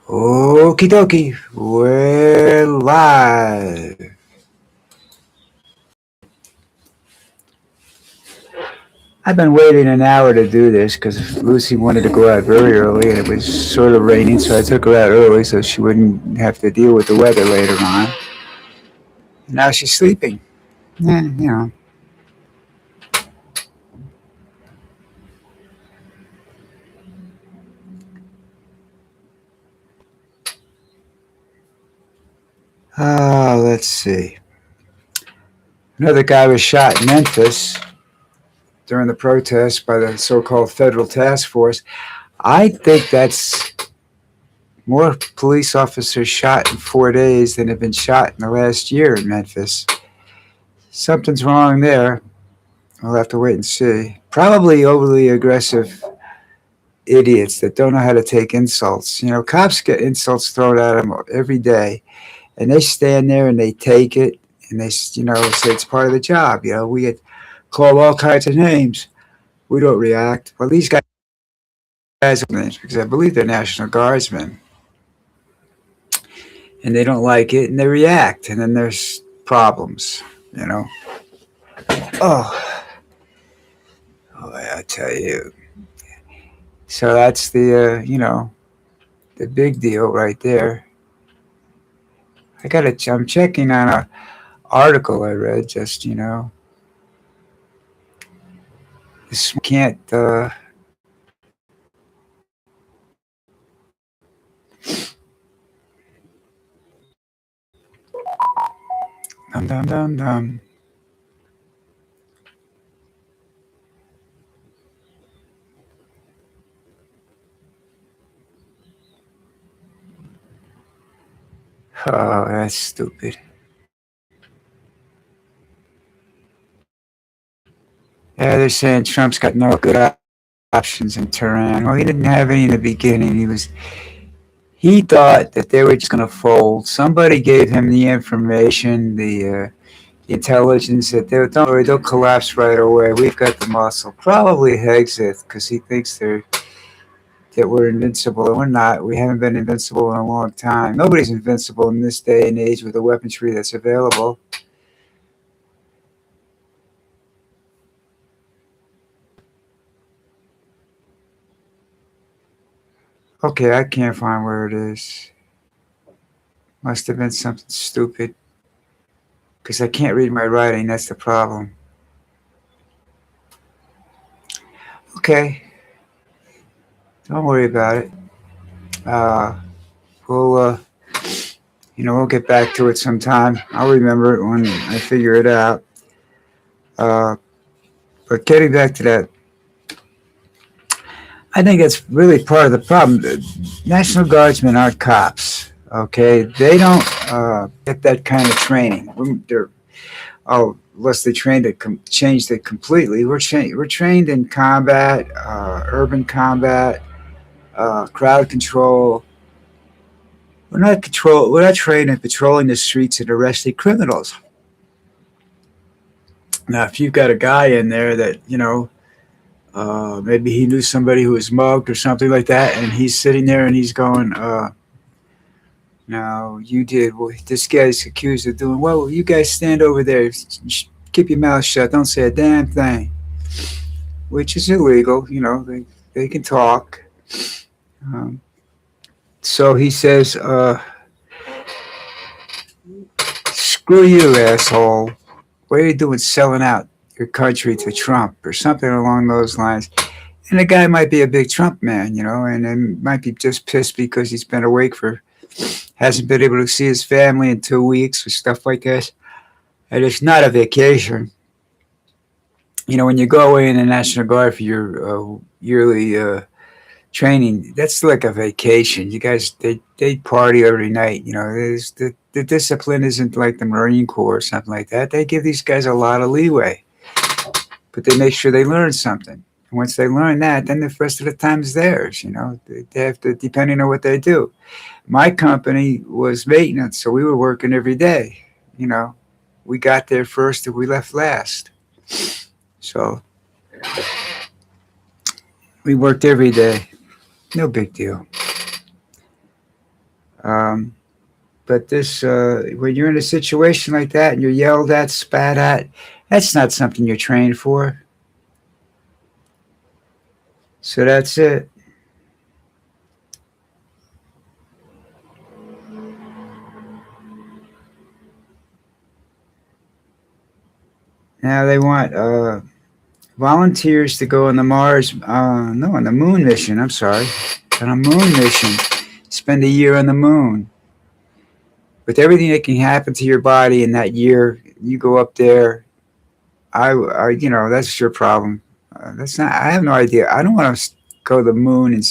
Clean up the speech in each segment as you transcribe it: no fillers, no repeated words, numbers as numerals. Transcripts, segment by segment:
Okie dokie, we're live. I've been waiting an hour to do this because Lucy wanted to go out very early and it was sort of raining, so I took her out early so she wouldn't have to deal with the weather later on. Now she's sleeping. You know. Let's see. Another guy was shot in Memphis during the protest by the so called federal task force. I think that's more police officers shot in 4 days than have been shot in the last year in Memphis. Something's wrong there. We'll have to wait and see. Probably overly aggressive idiots that don't know how to take insults. You know, cops get insults thrown at them every day, and they stand there and they take it, and they, say it's part of the job. We get called all kinds of names. We don't react. Well, these guys have names because I believe they're National Guardsmen, and they don't like it, and they react, and then there's problems. You know. Oh, I tell you. So that's the big deal right there. I'm checking on a article I read. Just this can't. Dum dum dum dum. Oh, that's stupid. Yeah, they're saying Trump's got no good options in Tehran. Well, he didn't have any in the beginning. He thought that they were just going to fold. Somebody gave him the information, the intelligence that don't worry, they'll collapse right away. We've got the muscle. Probably Hexeth because he thinks that we're invincible, and we're not. We haven't been invincible in a long time. Nobody's invincible in this day and age with the weaponry that's available. Okay, I can't find where it is. Must have been something stupid. Because I can't read my writing, that's the problem. Okay, don't worry about it. Uh, we'll, we'll get back to it sometime. I'll remember it when I figure it out. Uh, but getting back to that, I think that's really part of the problem. National Guardsmen aren't cops. Okay, they don't get that kind of training. They're unless they trained it, changed it completely. We're trained in combat, urban combat, crowd control. We're not trained in patrolling the streets and arresting criminals. Now, if you've got a guy in there that maybe he knew somebody who was mugged or something like that, and he's sitting there and he's going, "No, you did. Well, this guy's accused of doing. Well, you guys stand over there. Keep your mouth shut. Don't say a damn thing." Which is illegal. They can talk. So he says, "Screw you, asshole. What are you doing selling out your country to Trump?" or something along those lines. And the guy might be a big Trump man, and might be just pissed because he's been awake hasn't been able to see his family in 2 weeks or stuff like that. And it's not a vacation. When you go away in the National Guard for your yearly training, that's like a vacation. You guys, they party every night. The discipline isn't like the Marine Corps or something like that. They give these guys a lot of leeway, but they make sure they learn something. And once they learn that, then the rest of the time is theirs. They have to, depending on what they do. My company was maintenance, so we were working every day. We got there first and we left last. So we worked every day. No big deal. Um, but this, when you're in a situation like that and you're yelled at, spat at, that's not something you're trained for. So that's it. Now they want volunteers to go on the Mars, no, on the moon mission. I'm sorry, on a moon mission. Spend a year on the moon. With everything that can happen to your body in that year, you go up there. That's your problem. That's not. I have no idea. I don't want to go to the moon and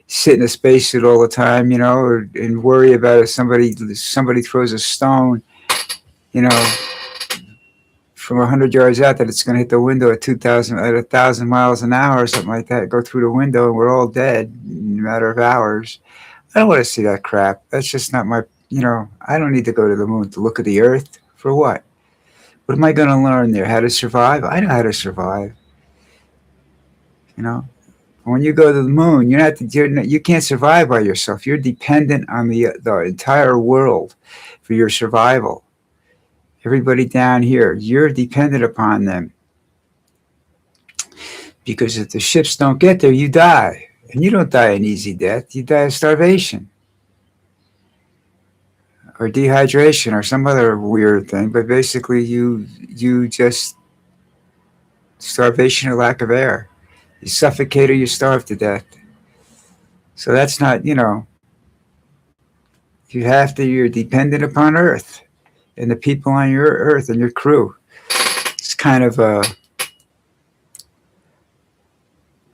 sit in a spacesuit all the time, and worry about if somebody throws a stone, you know, from 100 yards out that it's going to hit the window at 1,000 miles an hour or something like that. Go through the window and we're all dead in a matter of hours. I don't want to see that crap. That's just not my. I don't need to go to the moon to look at the Earth for what. What am I going to learn there? How to survive? I know how to survive. You know, when you go to the moon, you can't survive by yourself. You're dependent on the entire world for your survival. Everybody down here, you're dependent upon them because if the ships don't get there, you die, and you don't die an easy death. You die of starvation or dehydration or some other weird thing. But basically, you just starvation or lack of air. You suffocate or you starve to death. So that's not, you're dependent upon Earth and the people on your Earth and your crew. It's kind of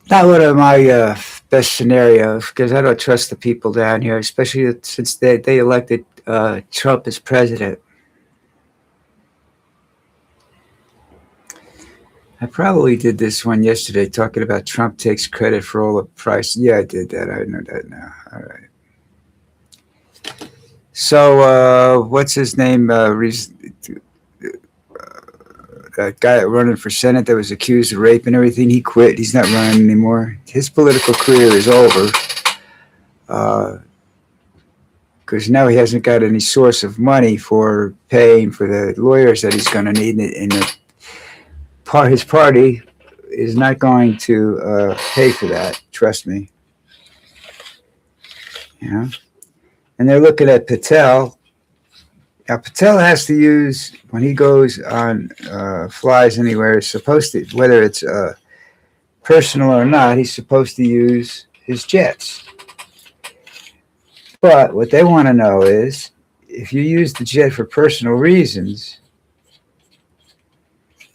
not one of my best scenarios because I don't trust the people down here, especially since they elected Trump as president. I probably did this one yesterday talking about Trump takes credit for all the price. Yeah, I did that. I know that now. All right. So, what's his name? That guy running for Senate that was accused of rape and everything, he quit. He's not running anymore. His political career is over because now he hasn't got any source of money for paying for the lawyers that he's going to need. And his party is not going to pay for that. Trust me. And they're looking at Patel. Now, Patel has to use, when he goes on, flies anywhere, is supposed to, whether it's personal or not, he's supposed to use his jets. But what they want to know is, if you use the jet for personal reasons,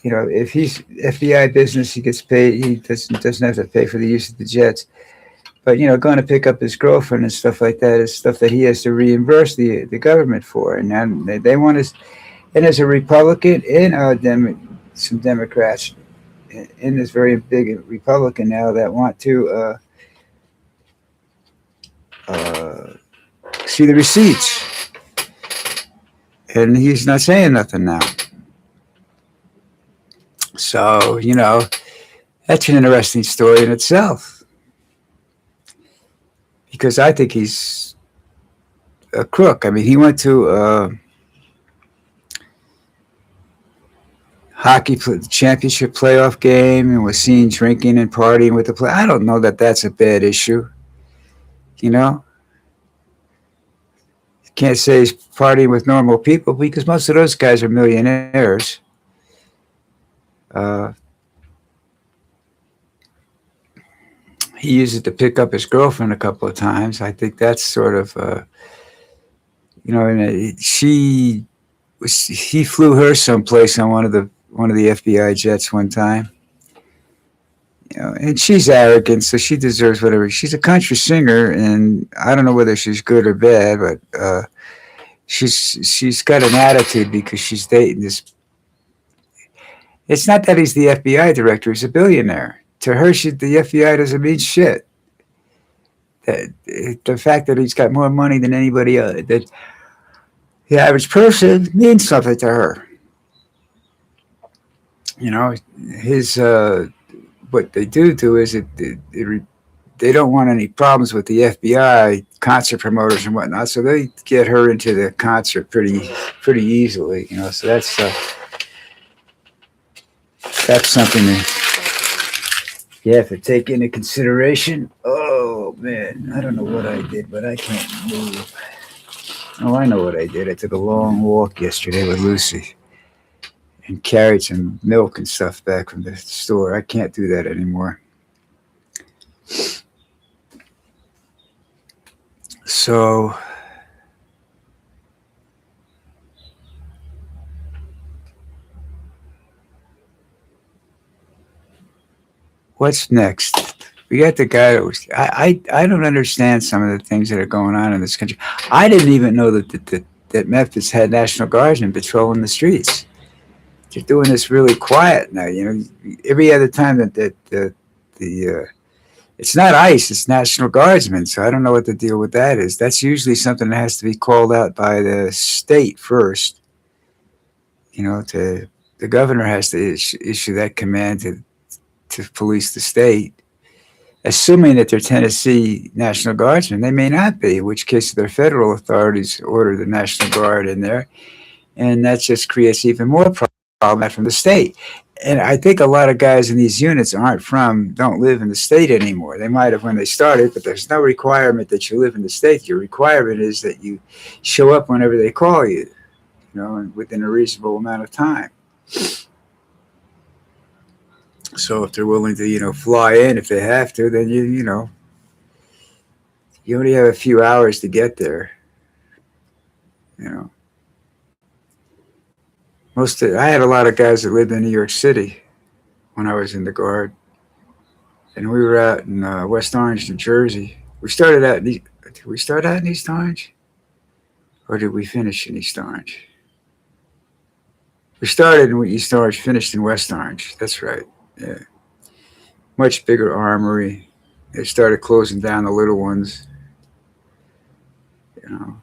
if he's FBI business, he gets paid, he doesn't have to pay for the use of the jets. But, going to pick up his girlfriend and stuff like that is stuff that he has to reimburse the government for. And then they want us, and as a Republican and some Democrats in this very big Republican now that want to see the receipts. And he's not saying nothing now. So, that's an interesting story in itself. Because I think he's a crook. I mean, he went to hockey championship playoff game and was seen drinking and partying with the play. I don't know that that's a bad issue. You can't say he's partying with normal people because most of those guys are millionaires. He used it to pick up his girlfriend a couple of times. I think that's sort of, and he flew her someplace on one of the FBI jets one time. And she's arrogant, so she deserves whatever. She's a country singer, and I don't know whether she's good or bad, but she's got an attitude because she's dating this. It's not that he's the FBI director; he's a billionaire. To her, the FBI doesn't mean shit. The fact that he's got more money than anybody else, that the average person, means something to her. His what they do is it they don't want any problems with the FBI concert promoters and whatnot, so they get her into the concert pretty easily. So that's something that you have to take into consideration. Oh man, I don't know what I did, but I can't move. Oh, I know what I did. I took a long walk yesterday with Lucy and carried some milk and stuff back from the store. I can't do that anymore. So, what's next? We got the guy that was. I don't understand some of the things that are going on in this country. I didn't even know that Memphis had National Guardsmen patrolling the streets. They're doing this really quiet now. Every other time the it's not ICE, it's National Guardsmen. So I don't know what the deal with that is. That's usually something that has to be called out by the state first. To the governor has to issue that command to police the state. Assuming that they're Tennessee National Guardsmen, they may not be, in which case their federal authorities order the National Guard in there, and that just creates even more problem from the state. And I think a lot of guys in these units don't live in the state anymore. They might have when they started, but there's no requirement that you live in the state. Your requirement is that you show up whenever they call you, and within a reasonable amount of time. So if they're willing to, fly in if they have to, then you only have a few hours to get there. You know, I had a lot of guys that lived in New York City when I was in the Guard, and we were out in West Orange, New Jersey. Did we start out in East Orange, or did we finish in East Orange? We started in East Orange, finished in West Orange. That's right. Yeah, much bigger armory. They started closing down the little ones. You know,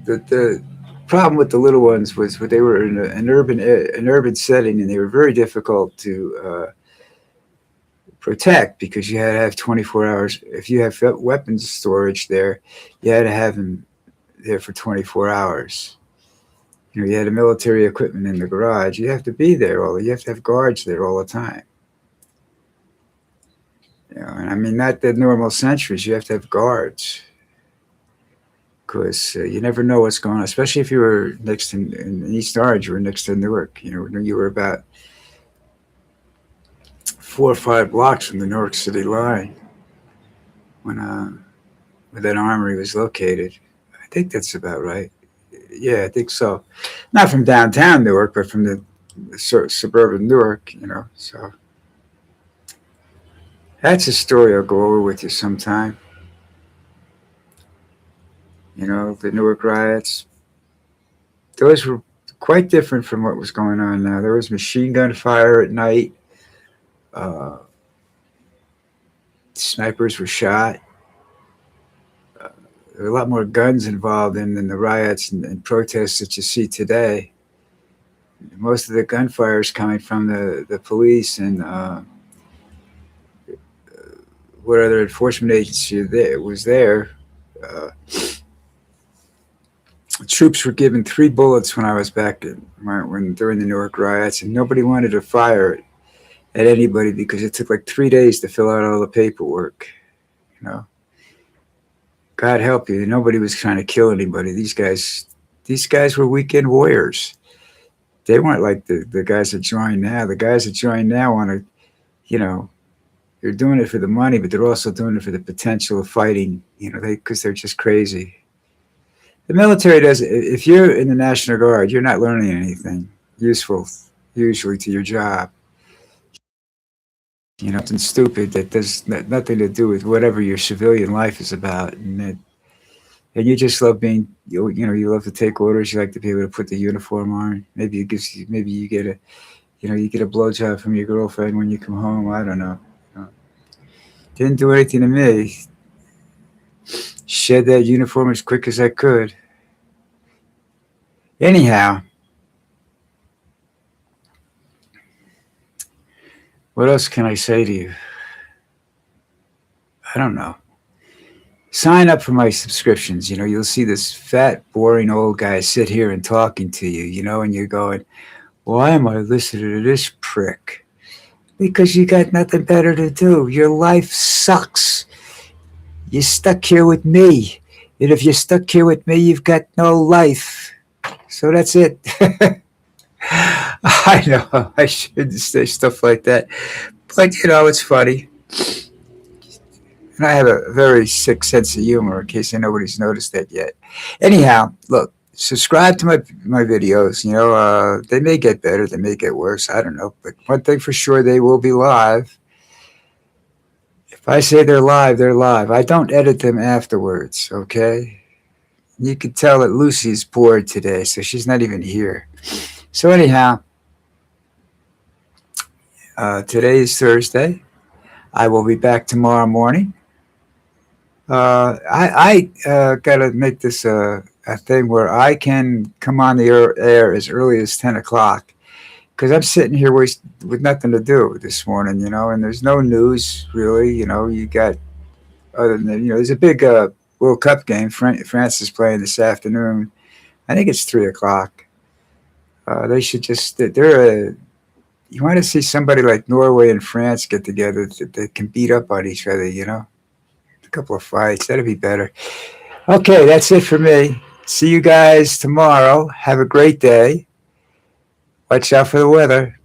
the problem with the little ones was that they were in an urban setting, and they were very difficult to protect because you had to have 24 hours. If you have weapons storage there, you had to have them there for 24 hours. You had military equipment in the garage. You have to be there you have to have guards there all the time. And I mean, not the normal sentries. You have to have guards because you never know what's going on, especially if you were next in East Orange. You were next to Newark. You were about 4 or 5 blocks from the Newark City line when where that armory was located. I think that's about right. Yeah, I think so. Not from downtown Newark, but from the suburban Newark. So that's a story I'll go over with you sometime. The Newark riots. Those were quite different from what was going on now. There was machine gun fire at night. Snipers were shot. There were a lot more guns involved in than the riots and protests that you see today. Most of the gunfire is coming from the police and what other enforcement agency was there. Troops were given 3 bullets when I was back during the Newark riots, and nobody wanted to fire it at anybody because it took like 3 days to fill out all the paperwork. God help you, nobody was trying to kill anybody. These guys were weekend warriors. They weren't like the guys that join now. The guys that join now want to, they're doing it for the money, but they're also doing it for the potential of fighting, because they're just crazy. The military doesn't. If you're in the National Guard, you're not learning anything useful, usually, to your job. Something stupid that does nothing to do with whatever your civilian life is about, and you just love being. You love to take orders. You like to be able to put the uniform on. Maybe you get a, you get a blowjob from your girlfriend when you come home. I don't know. Didn't do anything to me. Shed that uniform as quick as I could. Anyhow, what else can I say to you? I don't know. Sign up for my subscriptions. You'll see this fat, boring old guy sit here and talking to you, and you're going, why am I listening to this prick? Because you got nothing better to do. Your life sucks. You're stuck here with me. And if you're stuck here with me, you've got no life. So that's it. I know I shouldn't say stuff like that. But, it's funny. And I have a very sick sense of humor in case nobody's noticed that yet. Anyhow, look, subscribe to my videos. They may get better, they may get worse. I don't know. But one thing for sure, they will be live. If I say they're live, they're live. I don't edit them afterwards, okay? You could tell that Lucy's bored today, so she's not even here. So anyhow, today is Thursday. I will be back tomorrow morning. I gotta make this a thing where I can come on the air as early as 10 o'clock because I'm sitting here with nothing to do this morning, and there's no news really. You got other than there's a big World Cup game. France is playing this afternoon. I think it's 3 o'clock. They should just they're a you want to see somebody like Norway and France get together that can beat up on each other, a couple of fights. That'd be better. Okay, that's it for me. See you guys tomorrow. Have a great day. Watch out for the weather.